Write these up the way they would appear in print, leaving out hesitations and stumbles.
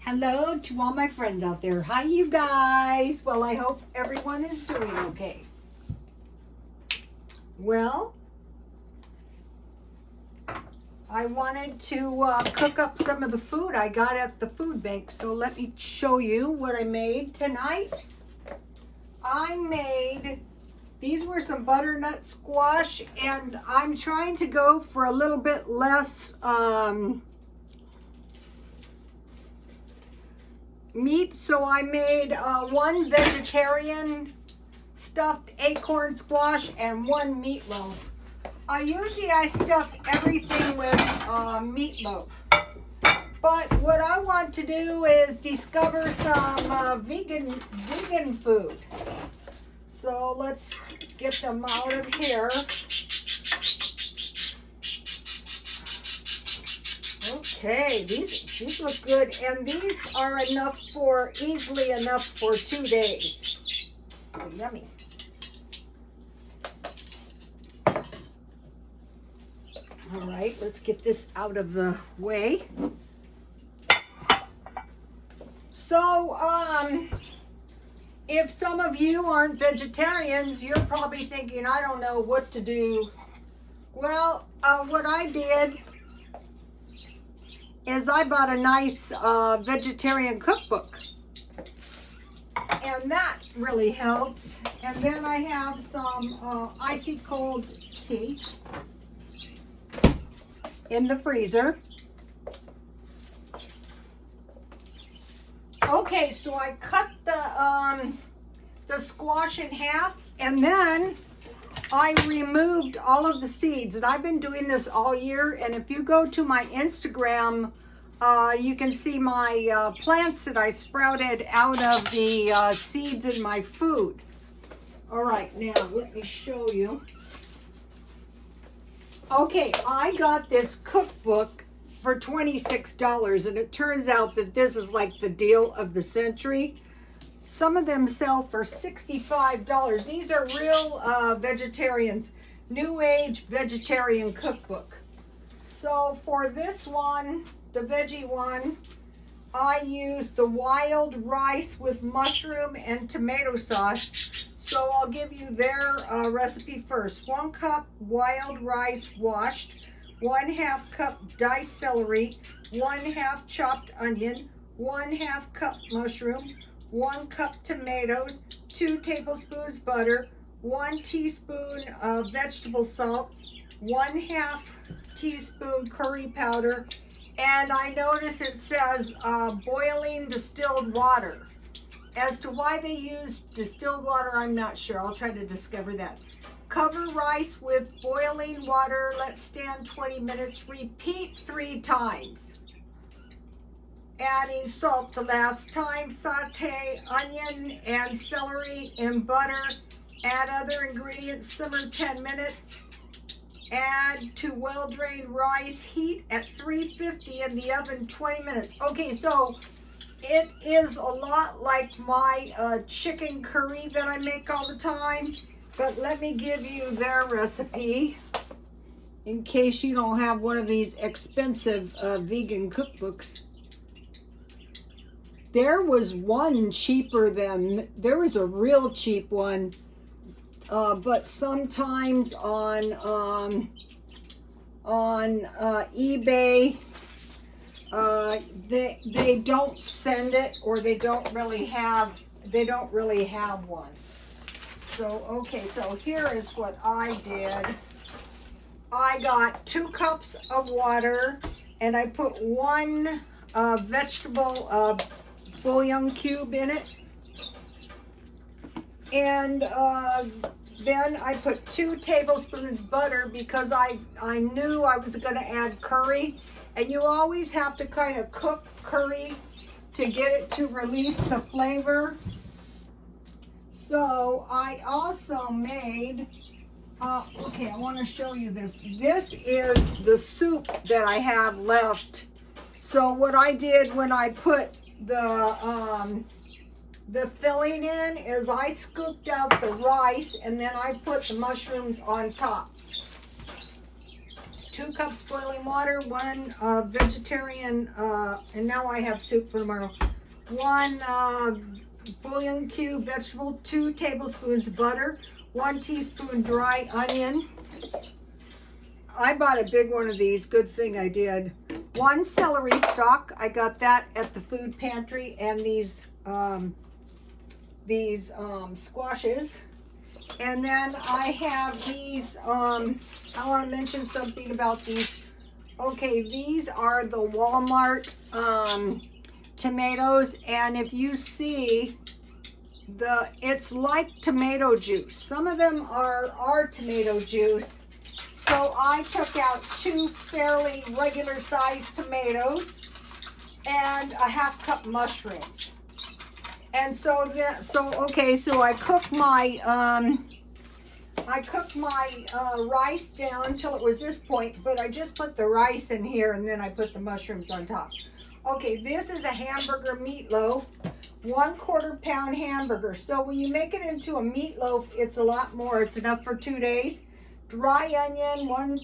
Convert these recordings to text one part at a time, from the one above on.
Hello to all my friends out there. Hi, you guys. Well, I hope everyone is doing okay. Well, I wanted to cook up some of the food I got at the food bank. So let me show you what I made tonight. These were some butternut squash, and I'm trying to go for a little bit less meat, so I made one vegetarian stuffed acorn squash and one meatloaf. Usually I stuff everything with meatloaf, but what I want to do is discover some vegan food. So let's get them out of here. Okay, these look good, and these are easily enough for 2 days. Oh, yummy. All right, let's get this out of the way. So, if some of you aren't vegetarians, you're probably thinking, I don't know what to do. Well, what I did is I bought a nice vegetarian cookbook, and that really helps. And then I have some icy cold tea in the freezer. Okay, so I cut the squash in half, and then I removed all of the seeds. And I've been doing this all year, and if you go to my Instagram, you can see my plants that I sprouted out of the seeds in my food. All right, now let me show you. Okay, I got this cookbook for $26, and it turns out that this is like the deal of the century. Some of them sell for $65. These are real vegetarians, New Age vegetarian cookbook. So for this one, the veggie one, I used the wild rice with mushroom and tomato sauce. So I'll give you their recipe first. 1 cup wild rice washed, 1/2 cup diced celery, 1/2 chopped onion, 1/2 cup mushrooms, 1 cup tomatoes, 2 tablespoons butter, 1 teaspoon of vegetable salt, 1/2 teaspoon curry powder, and I notice it says boiling distilled water. As to why they use distilled water, I'm not sure. I'll try to discover that. Cover rice with boiling water. Let stand 20 minutes. Repeat 3 times. Adding salt the last time. Saute onion and celery in butter. Add other ingredients. Simmer 10 minutes. Add to well-drained rice. Heat at 350 in the oven 20 minutes. Okay, so it is a lot like my chicken curry that I make all the time, but let me give you their recipe in case you don't have one of these expensive vegan cookbooks. There was one cheaper than, there was a real cheap one, but sometimes on eBay, they don't send it, or they don't really have one. So okay, so here is what I did. I got 2 cups of water, and I put 1 vegetable bouillon cube in it, and then I put 2 tablespoons butter because I knew I was going to add curry. And you always have to kind of cook curry to get it to release the flavor. So I also made, okay, I want to show you this. This is the soup that I have left. So what I did when I put the filling in is I scooped out the rice, and then I put the mushrooms on top. 2 cups boiling water, 1 vegetarian, and now I have soup for tomorrow. 1 bouillon cube vegetable, 2 tablespoons butter, 1 teaspoon dry onion. I bought a big one of these, good thing I did. 1 celery stalk, I got that at the food pantry, and these squashes. And then I have these, I want to mention something about these. Okay, these are the Walmart tomatoes, and if you see, it's like tomato juice. Some of them are tomato juice. So I took out 2 fairly regular sized tomatoes and a 1/2 cup mushrooms. And so I cooked my rice down till it was this point, but I just put the rice in here and then I put the mushrooms on top. Okay, this is a hamburger meatloaf, 1/4 pound hamburger. So when you make it into a meatloaf, it's a lot more. It's enough for 2 days. Dry onion, 1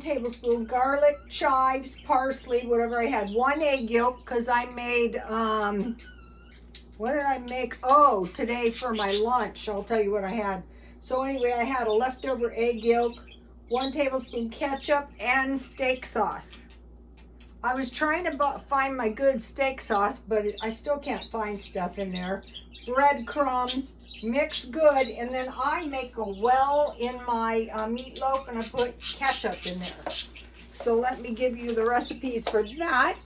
tablespoon, garlic, chives, parsley, whatever I had. 1 egg yolk, because I made, what did I make? Oh, today for my lunch. I'll tell you what I had. So anyway, I had a leftover egg yolk, 1 tablespoon ketchup, and steak sauce. I was trying to find my good steak sauce, but I still can't find stuff in there. Breadcrumbs, mix good, and then I make a well in my meatloaf, and I put ketchup in there. So let me give you the recipes for that.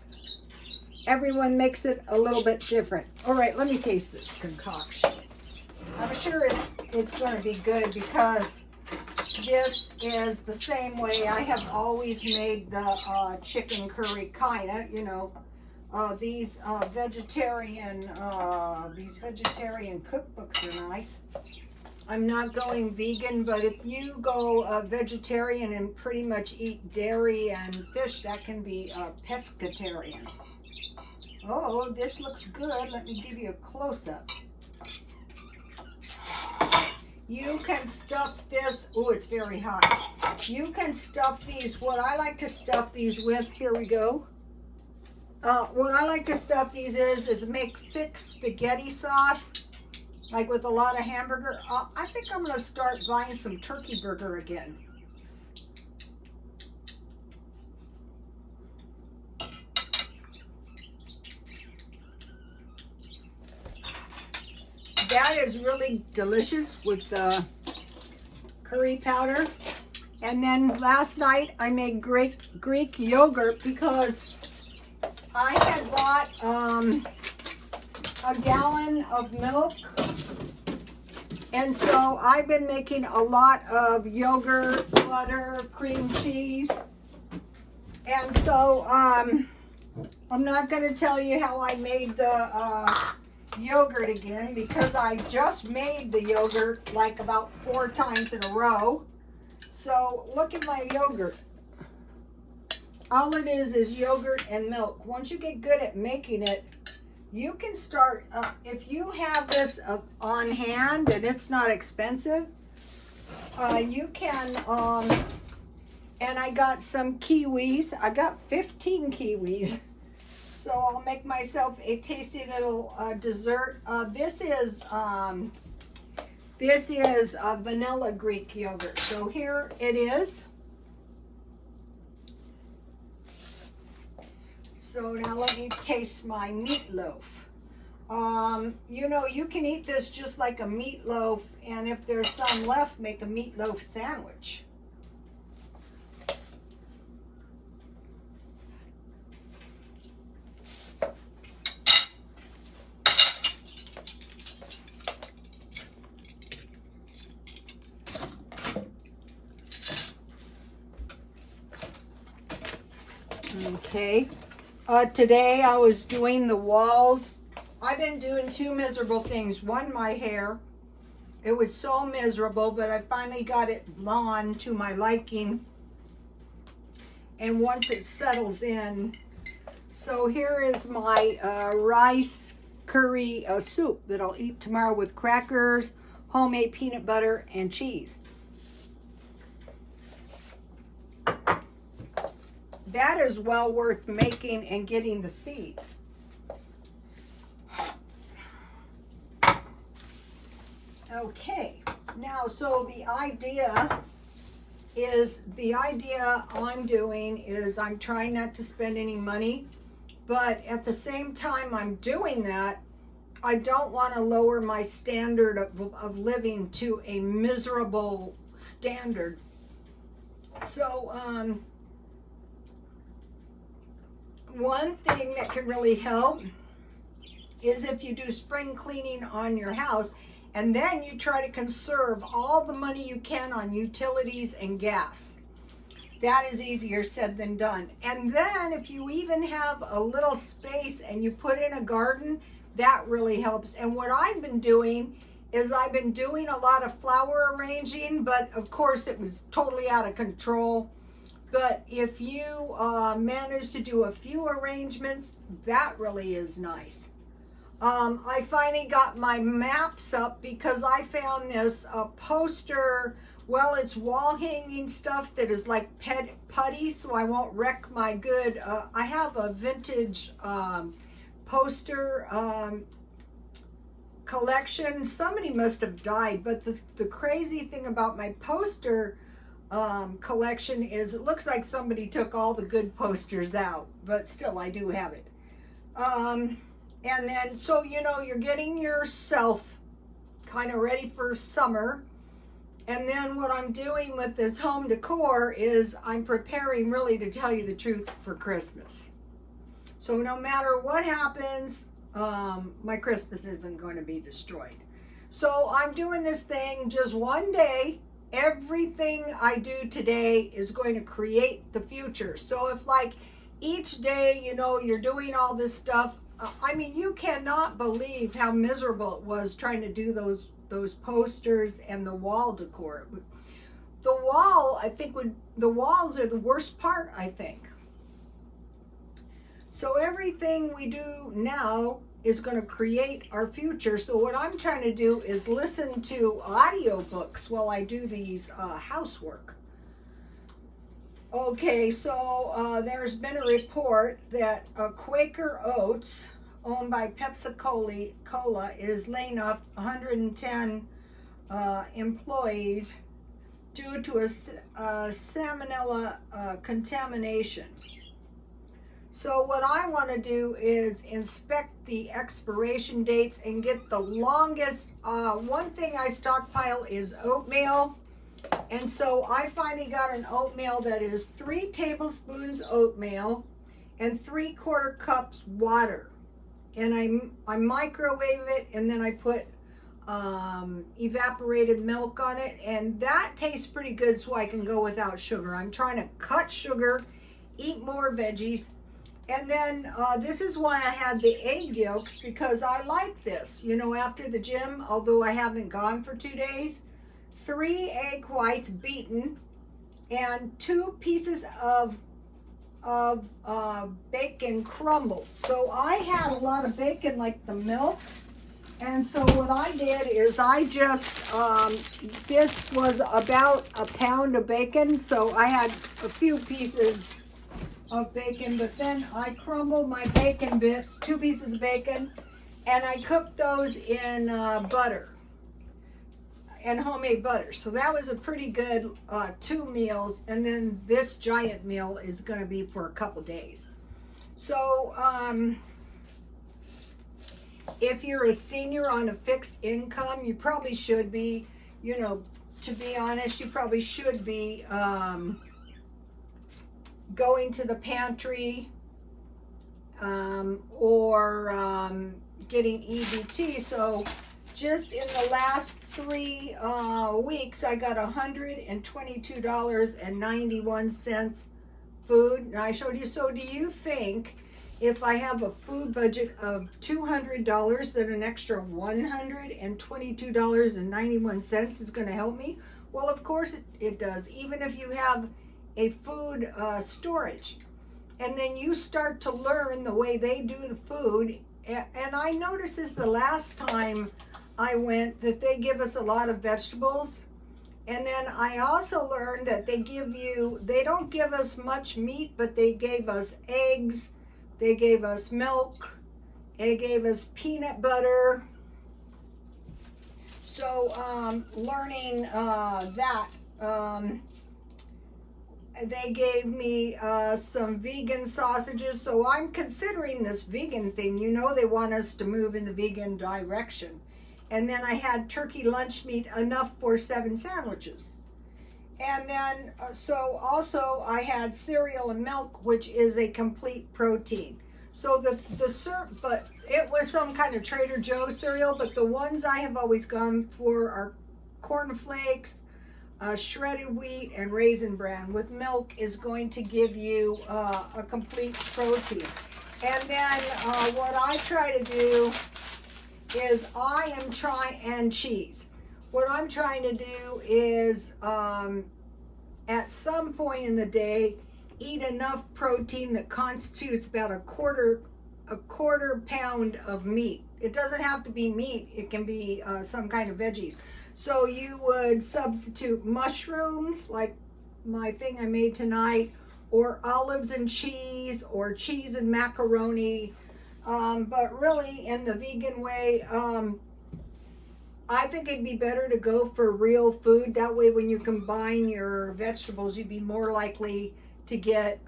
Everyone makes it a little bit different. All right, let me taste this concoction. I'm sure it's going to be good because this is the same way I have always made the chicken curry, kinda, you know. These vegetarian cookbooks are nice. I'm not going vegan, but if you go vegetarian and pretty much eat dairy and fish, that can be pescatarian. Oh, this looks good. Let me give you a close-up. You can stuff this. Oh, it's very hot. You can stuff these. What I like to stuff these with, here we go. What I like to stuff these is make thick spaghetti sauce, like with a lot of hamburger. I think I'm going to start buying some turkey burger again. That is really delicious with the curry powder. And then last night I made Greek yogurt because I had bought a gallon of milk, and so I've been making a lot of yogurt, butter, cream cheese, and so I'm not going to tell you how I made the yogurt again because I just made the yogurt like about 4 times in a row. So look at my yogurt. All it is yogurt and milk. Once you get good at making it, you can start, if you have this on hand and it's not expensive, you can, and I got some kiwis. I got 15 kiwis. So I'll make myself a tasty little dessert. This is vanilla Greek yogurt. So here it is. So now let me taste my meatloaf. You know, you can eat this just like a meatloaf, and if there's some left, make a meatloaf sandwich. Okay. Today I was doing the walls. I've been doing 2 miserable things. One, my hair. It was so miserable, but I finally got it on to my liking. And once it settles in. So here is my rice curry soup that I'll eat tomorrow with crackers, homemade peanut butter, and cheese. that is well worth making and getting the seeds. Okay, now so the idea I'm doing is I'm trying not to spend any money, but at the same time I'm doing that, I don't want to lower my standard of living to a miserable standard. So one thing that can really help is if you do spring cleaning on your house, and then you try to conserve all the money you can on utilities and gas. That is easier said than done. And then if you even have a little space and you put in a garden, that really helps. And what I've been doing is I've been doing a lot of flower arranging, but of course it was totally out of control. But if you manage to do a few arrangements, that really is nice. I finally got my maps up because I found this poster. Well, it's wall hanging stuff that is like putty, so I won't wreck my good. I have a vintage poster collection. Somebody must have died, but the crazy thing about my poster collection is it looks like somebody took all the good posters out, but still I do have it. And then, so, you know, you're getting yourself kind of ready for summer. And then what I'm doing with this home decor is I'm preparing, really, to tell you the truth, for Christmas. So no matter what happens, my Christmas isn't going to be destroyed. So I'm doing this thing just one day. Everything I do today is going to create the future. So if like each day, you know, you're doing all this stuff, I mean, you cannot believe how miserable it was trying to do those posters and the wall decor. The wall, I think, the walls are the worst part, I think. So everything we do now is going to create our future. So what I'm trying to do is listen to audiobooks while I do these housework. Okay, so there's been a report that Quaker Oats, owned by Pepsi Cola, is laying off 110 employees due to a salmonella contamination. So what I want to do is inspect the expiration dates and get the longest. One thing I stockpile is oatmeal. And so I finally got an oatmeal that is 3 tablespoons oatmeal and 3/4 cups water. And I microwave it, and then I put evaporated milk on it. And that tastes pretty good, so I can go without sugar. I'm trying to cut sugar, eat more veggies. And then this is why I had the egg yolks, because I like this. You know, after the gym, although I haven't gone for 2 days, 3 egg whites beaten and 2 pieces of bacon crumbled. So I had a lot of bacon, like the milk. And so what I did is I just, this was about a pound of bacon. So I had a few pieces of bacon, but then I crumbled my bacon bits, 2 pieces of bacon, and I cooked those in butter. And homemade butter. So that was a pretty good 2 meals, and then this giant meal is going to be for a couple days. So if you're a senior on a fixed income, you probably should be, you know, to be honest, you probably should be going to the pantry or getting EBT. So just in the last 3 weeks, I got $122.91 food. And I showed you. So do you think if I have a food budget of $200, that an extra $122.91 is going to help me? Well, of course it does. Even if you have a food storage, and then you start to learn the way they do the food. And I noticed this the last time I went, that they give us a lot of vegetables, And then I also learned that they don't give us much meat, but they gave us eggs, they gave us milk, they gave us peanut butter. So learning that. They gave me some vegan sausages, so I'm considering this vegan thing. You know, they want us to move in the vegan direction. And then I had turkey lunch meat, enough for 7 sandwiches. And then, so also I had cereal and milk, which is a complete protein. So but it was some kind of Trader Joe's cereal, but the ones I have always gone for are cornflakes, shredded wheat, and raisin bran with milk is going to give you a complete protein. And then what I try to do is and cheese. What I'm trying to do is at some point in the day eat enough protein that constitutes about a quarter pound of meat. It doesn't have to be meat, it can be some kind of veggies. So you would substitute mushrooms, like my thing I made tonight, or olives and cheese, or cheese and macaroni. But really, in the vegan way, I think it'd be better to go for real food. That way, when you combine your vegetables, you'd be more likely to get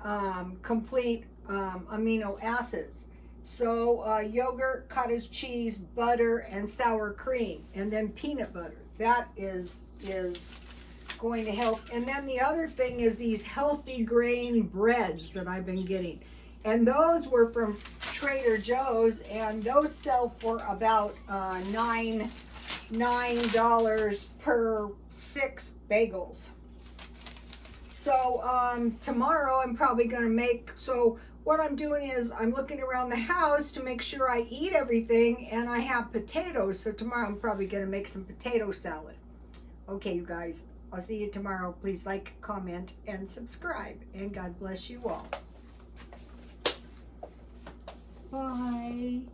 complete amino acids. So yogurt, cottage cheese, butter, and sour cream, and then peanut butter. That is going to help. And then the other thing is these healthy grain breads that I've been getting. And those were from Trader Joe's, and those sell for about $9 per 6 bagels. So tomorrow I'm probably going to make, so what I'm doing is I'm looking around the house to make sure I eat everything, and I have potatoes. So tomorrow I'm probably going to make some potato salad. Okay, you guys, I'll see you tomorrow. Please like, comment, and subscribe. And God bless you all. Bye.